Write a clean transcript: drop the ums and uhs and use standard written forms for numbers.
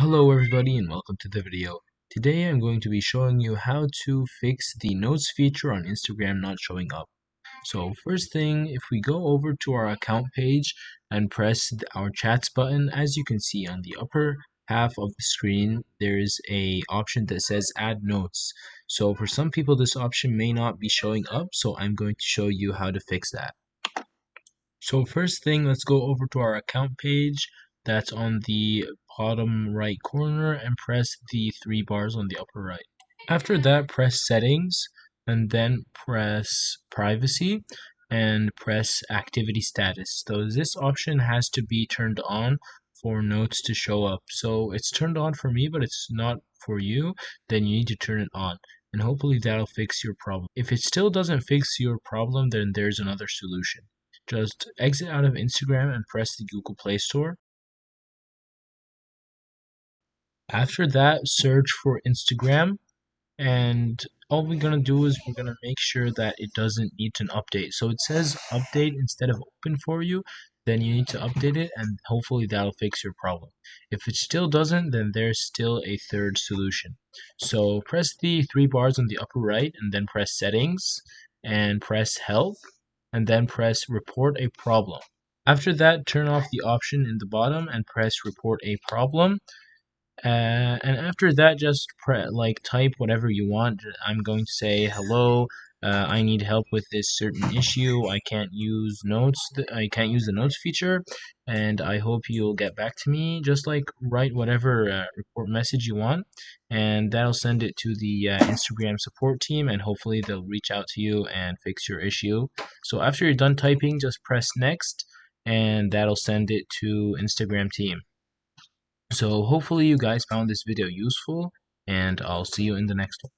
Hello everybody and welcome to the video. Today I'm going to be showing you how to fix the notes feature on Instagram not showing up. So first thing, if we go over to our account page and press our chats button, as you can see on the upper half of the screen, there is a option that says add notes. So for some people this option may not be showing up, so I'm going to show you how to fix that. So first thing, let's go over to our account page that's on the bottom right corner and press the three bars on the upper right. After that, press settings and then press privacy and press activity status. So this option has to be turned on for notes to show up. So it's turned on for me, but it's not for you. Then you need to turn it on and hopefully that'll fix your problem. If it still doesn't fix your problem, then there's another solution. Just exit out of Instagram and press the Google Play Store. After that, search for Instagram, and all we're gonna do is we're gonna make sure that it doesn't need an update. So it says update instead of open for you, then you need to update it and hopefully that'll fix your problem. If it still doesn't, then there's still a third solution. So press the three bars on the upper right and then press settings and press help and then press report a problem. After that, turn off the option in the bottom and press report a problem. And after that, just type whatever you want. I'm going to say hello. I need help with this certain issue. I can't use notes. I can't use the notes feature, and I hope you'll get back to me. Just write whatever report message you want, and that'll send it to the Instagram support team, and hopefully they'll reach out to you and fix your issue. So after you're done typing, just press next, and that'll send it to Instagram team. So hopefully you guys found this video useful, and I'll see you in the next one.